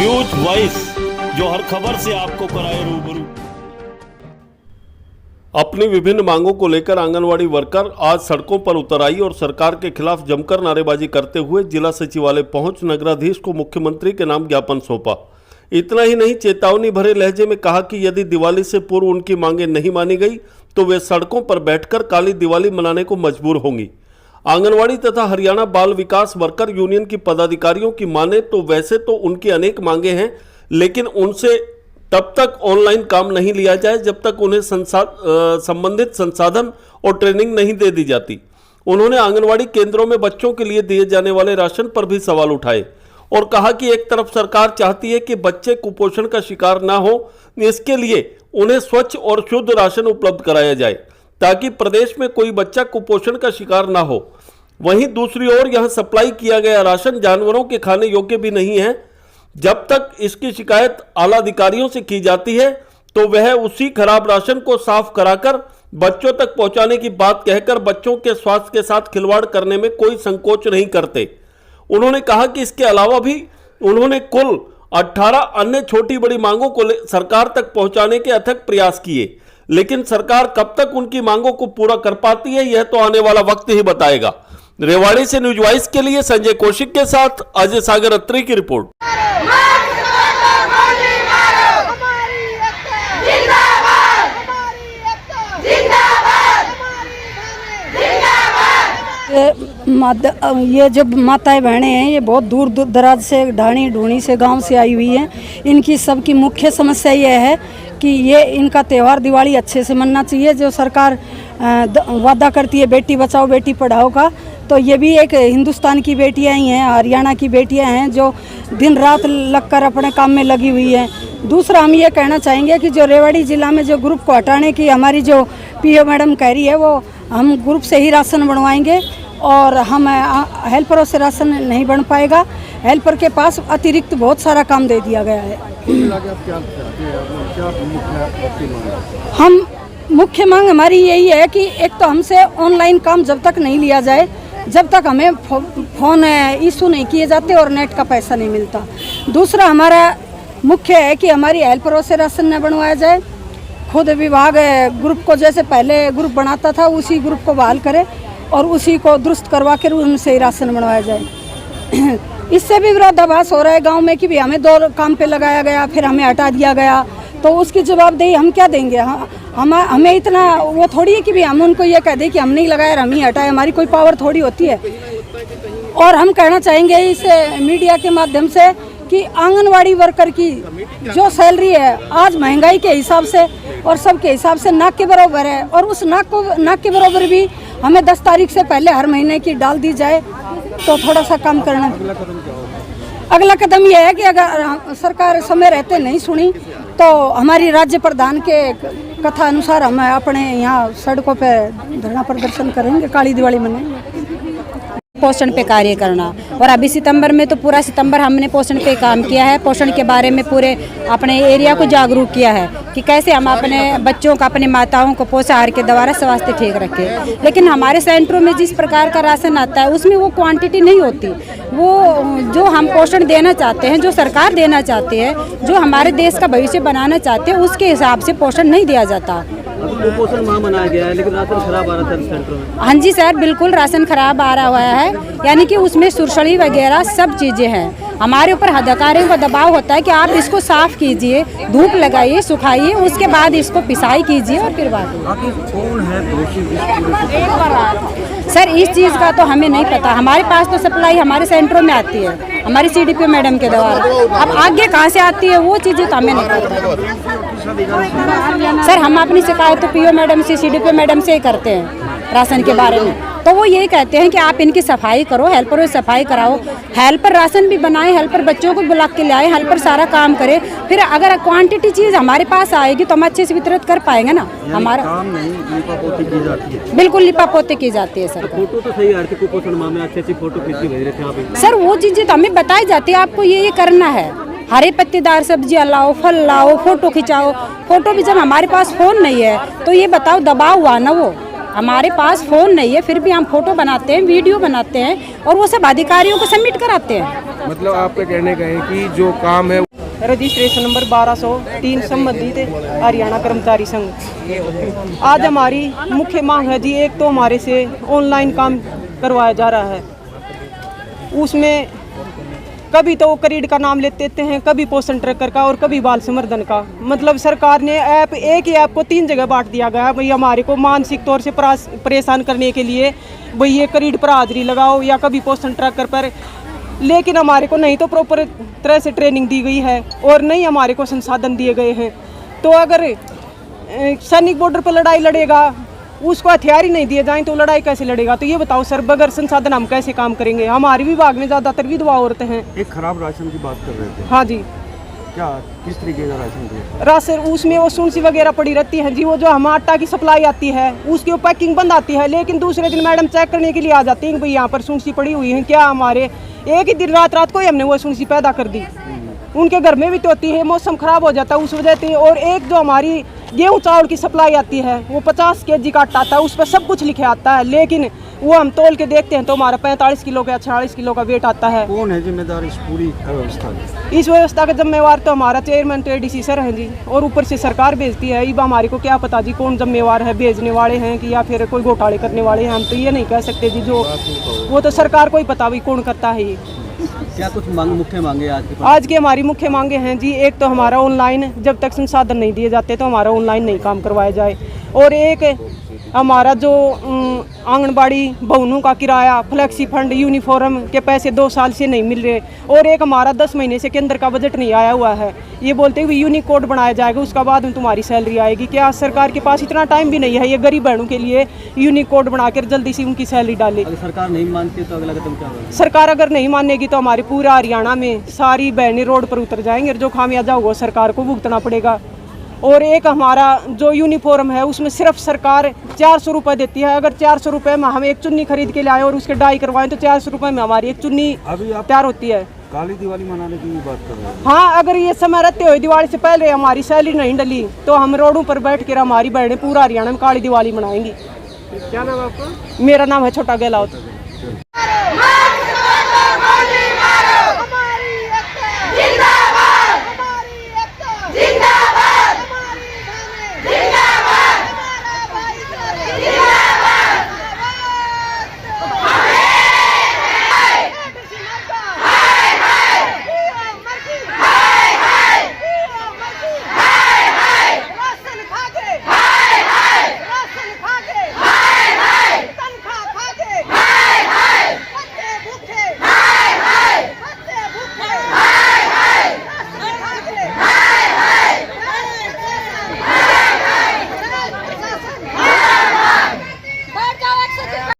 News voice, जो हर खबर से आपको कराए रूबरू। अपनी विभिन्न मांगों को लेकर आंगनवाड़ी वर्कर आज सड़कों पर उतर आई और सरकार के खिलाफ जमकर नारेबाजी करते हुए जिला सचिवालय पहुंच नगराधीश को मुख्यमंत्री के नाम ज्ञापन सौंपा। इतना ही नहीं, चेतावनी भरे लहजे में कहा कि यदि दिवाली से पूर्व उनकी मांगें नहीं मानी गई तो वे सड़कों पर बैठकर काली दिवाली मनाने को मजबूर होंगी। आंगनवाड़ी तथा हरियाणा बाल विकास वर्कर यूनियन की पदाधिकारियों की माने तो वैसे तो उनकी अनेक मांगे हैं, लेकिन उनसे तब तक ऑनलाइन काम नहीं लिया जाए जब तक उन्हें संबंधित संसाधन और ट्रेनिंग नहीं दे दी जाती। उन्होंने आंगनवाड़ी केंद्रों में बच्चों के लिए दिए जाने वाले राशन पर भी सवाल उठाए और कहा कि एक तरफ सरकार चाहती है कि बच्चे कुपोषण का शिकार ना हो, इसके लिए उन्हें स्वच्छ और शुद्ध राशन उपलब्ध कराया जाए ताकि प्रदेश में कोई बच्चा कुपोषण का शिकार ना हो। वहीं दूसरी ओर यहां सप्लाई किया गया राशन जानवरों के खाने योग्य भी नहीं है। जब तक इसकी शिकायत आला अधिकारियों से की जाती है तो वह उसी खराब राशन को साफ कराकर बच्चों तक पहुंचाने की बात कहकर बच्चों के स्वास्थ्य के साथ खिलवाड़ करने में कोई संकोच नहीं करते। उन्होंने कहा कि इसके अलावा भी उन्होंने कुल 18 अन्य छोटी बड़ी मांगों को सरकार तक पहुंचाने के अथक प्रयास किए, लेकिन सरकार कब तक उनकी मांगों को पूरा कर पाती है यह तो आने वाला वक्त ही बताएगा। रेवाड़ी से न्यूज वॉइस के लिए संजय कौशिक के साथ अजय सागर अत्री की रिपोर्ट। ये जो माताएं बहनें हैं ये बहुत दूर दराज से ढाणी ढूणी से गांव से आई हुई हैं। इनकी सबकी मुख्य समस्या ये है कि ये इनका त्यौहार दिवाली अच्छे से मनना चाहिए। जो सरकार वादा करती है बेटी बचाओ बेटी पढ़ाओ का, तो ये भी एक हिंदुस्तान की बेटियां ही हैं, हरियाणा की बेटियां हैं जो दिन रात लगकर अपने काम में लगी हुई हैं। दूसरा हम ये कहना चाहेंगे कि जो रेवाड़ी ज़िला में जो ग्रुप को हटाने की हमारी जो पीओ मैडम कह रही है वो हम ग्रुप से ही राशन बनवाएंगे और हम हेल्परों से राशन नहीं बन पाएगा। हेल्पर के पास अतिरिक्त बहुत सारा काम दे दिया गया है। हम मुख्य मांग हमारी यही है कि एक तो हमसे ऑनलाइन काम जब तक नहीं लिया जाए, जब तक हमें फ़ोन इशू नहीं किए जाते और नेट का पैसा नहीं मिलता। दूसरा हमारा मुख्य है कि हमारी हेल्परों से राशन न बनवाया जाए। खुद विभाग ग्रुप को जैसे पहले ग्रुप बनाता था उसी ग्रुप को बहाल करे और उसी को दुरुस्त करवा कर उनसे ही राशन बनवाया जाए। इससे भी विरोधाभास हो रहा है गांव में कि भी हमें 2 काम पे लगाया गया फिर हमें हटा दिया गया, तो उसकी जवाबदेही हम क्या देंगे। हमें इतना वो थोड़ी है कि भी हम उनको ये कह दें कि हम नहीं लगाया हम ही हटाए, हमारी कोई पावर थोड़ी होती है। और हम कहना चाहेंगे इस मीडिया के माध्यम से कि आंगनवाड़ी वर्कर की जो सैलरी है आज महंगाई के हिसाब से और सबके हिसाब से नाक के बराबर है, और उस नाक के बराबर भी हमें 10 तारीख से पहले हर महीने की डाल दी जाए तो थोड़ा सा काम करना। अगला कदम यह है कि अगर सरकार समय रहते नहीं सुनी तो हमारी राज्य प्रधान के कथा अनुसार हम अपने यहाँ सड़कों पर धरना प्रदर्शन करेंगे, काली दिवाली मनाएंगे। पोषण पे कार्य करना, और अभी सितंबर में तो पूरा सितंबर हमने पोषण पे काम किया है। पोषण के बारे में पूरे अपने एरिया को जागरूक किया है कि कैसे हम अपने बच्चों को अपने माताओं को पोषाहार के द्वारा स्वास्थ्य ठीक रखें। लेकिन हमारे सेंटरों में जिस प्रकार का राशन आता है उसमें वो क्वांटिटी नहीं होती। वो जो हम पोषण देना चाहते हैं, जो सरकार देना चाहती है, जो हमारे देश का भविष्य बनाना चाहते हैं, उसके हिसाब से पोषण नहीं दिया जाता। कुपोषण माह मनाया गया है लेकिन राशन खराब आ रहा था सेंटर में। हाँ जी सर, बिल्कुल राशन खराब आ रहा हुआ है, यानी कि उसमें सुरसड़ी वगैरह सब चीज़ें हैं। हमारे ऊपर अधिकारियों का दबाव होता है कि आप इसको साफ कीजिए, धूप लगाइए, सुखाइए, उसके बाद इसको पिसाई कीजिए और फिर बात। कौन है दोषी सर इस चीज़ का तो हमें नहीं पता। हमारे पास तो सप्लाई हमारे सेंटरों में आती है हमारी CDPO मैडम के द्वारा। अब आगे कहाँ से आती है वो चीज़ें तो हमें नहीं पता। सर हम अपनी शिकायत तो PO मैडम से CDPO मैडम से ही करते हैं राशन के बारे में, तो वो यही कहते हैं कि आप इनकी सफाई करो, हेल्परों से सफाई कराओ, हेल्पर राशन भी बनाए, हेल्पर बच्चों को बुला के लाए, हेल्पर सारा काम करे, फिर अगर क्वांटिटी चीज़ हमारे पास आएगी तो हम अच्छे से वितरित कर पाएंगे ना। हमारा काम नहीं लिपापोती की जाती है। बिल्कुल लिपापोती की जाती है सर। फोटो तो सही आ रही, कुपोषण माह में अच्छी फोटो खींच के भेज रहे थे आप। सर वो चीज़ें तो हमें बताई जाती है, आपको ये करना है, हरे पत्तेदार सब्जियां लाओ, फल लाओ, फोटो खिंचाओ। फोटो भी जब हमारे पास फ़ोन नहीं है तो ये बताओ दबाव हुआ ना। वो हमारे पास फ़ोन नहीं है फिर भी हम फोटो बनाते हैं, वीडियो बनाते हैं और वो सब अधिकारियों को सबमिट कराते हैं। मतलब आपका कहने का है कि जो काम है रजिस्ट्रेशन नंबर 1203 संबंधित हरियाणा कर्मचारी संघ। आज हमारी मुख्य मांग है जी, एक तो हमारे से ऑनलाइन काम करवाया जा रहा है, उसमें कभी तो क्रेडिट का नाम लेते हैं, कभी पोषण ट्रैकर का और कभी बाल संवर्धन का। मतलब सरकार ने ऐप, एक ही ऐप को 3 जगह बांट दिया गया। भाई हमारे को मानसिक तौर से परेशान करने के लिए भाई ये क्रेडिट पर हाजिरी लगाओ या कभी पोषण ट्रैकर पर, लेकिन हमारे को नहीं तो प्रॉपर तरह से ट्रेनिंग दी गई है और नहीं हमारे को संसाधन दिए गए हैं। तो अगर सैनिक बॉर्डर पर लड़ाई लड़ेगा, उसको हथियार ही नहीं दिए जाएं तो लड़ाई कैसे लड़ेगा? तो ये बताओ सर, बगैर संसाधन हम कैसे काम करेंगे? हमारे विभाग में ज़्यादातर विधवा औरतें हैं। एक खराब राशन की बात कर रहे थे। हाँ जी। क्या, किस तरीके का राशन थे? राशन उसमें वो सुनसी वगैरह पड़ी रहती है जी। वो जो हम आटा की सप्लाई आती है उसकी वो पैकिंग बंद आती है, लेकिन दूसरे दिन मैडम चेक करने के लिए आ जाती है कि भाई यहाँ पर सुनसी पड़ी हुई है क्या। हमारे एक ही दिन रात को ही हमने वो सुनसी पैदा कर दी। उनके घर में भी तो होती है, मौसम खराब हो जाता है उस वजह से। और एक जो हमारी गेहूँ चावल की सप्लाई आती है वो 50 kg का आटा आता है, उस पर सब कुछ लिखे आता है, लेकिन वो हम तोल के देखते हैं तो हमारा 45 किलो का 46 किलो का वेट आता है। कौन है जिम्मेदार इस पूरी व्यवस्था की? इस व्यवस्था का जिम्मेवार तो हमारा चेयरमैन ADC सर हैं जी, और ऊपर से सरकार भेजती है। अब हमारे को क्या पता जी कौन जिम्मेवार है, भेजने वाले हैं कि या फिर कोई घोटाले करने वाले हैं। हम तो ये नहीं कह सकते जी, जो वो तो सरकार को ही पता भी कौन करता है ये। क्या कुछ मुख्य मांगे आज की हमारी मुख्य मांगे हैं जी, एक तो हमारा ऑनलाइन जब तक संसाधन नहीं दिए जाते तो हमारा ऑनलाइन नहीं काम करवाया जाए, और एक हमारा जो आंगनबाड़ी भवनों का किराया, फ्लेक्सी फंड, यूनिफॉर्म के पैसे 2 साल से नहीं मिल रहे, और एक हमारा 10 महीने से केंद्र का बजट नहीं आया हुआ है। ये बोलते हुए यूनिक कोड बनाया जाएगा, उसका बाद में तुम्हारी सैलरी आएगी। क्या सरकार के पास इतना टाइम भी नहीं है ये गरीब बहनों के लिए यूनिक कोड बनाकर जल्दी से उनकी सैलरी डाले? अगर सरकार नहीं मानती तो अगला कदम क्या होगा? सरकार अगर नहीं मानेगी तो हमारे पूरा हरियाणा में सारी बहनें रोड पर उतर जाएंगे और जो खामियाजा होगा सरकार को भुगतना पड़ेगा। और एक हमारा जो यूनिफॉर्म है उसमें सिर्फ सरकार 400 रुपये देती है। अगर 400 रुपये में हम एक चुन्नी खरीद के लाए और उसके डाई करवाएं तो 400 रुपये में हमारी एक चुन्नी तैयार होती है। काली दिवाली मनाने की बात कर रहे हैं। हाँ, अगर ये समय रहते हुए दिवाली से पहले हमारी सैलरी नहीं डली तो हम रोडों पर बैठ कर हमारी बहनें पूरा हरियाणा में काली दिवाली मनाएंगी। क्या नाम है आपका? मेरा नाम है छोटा गहलावत।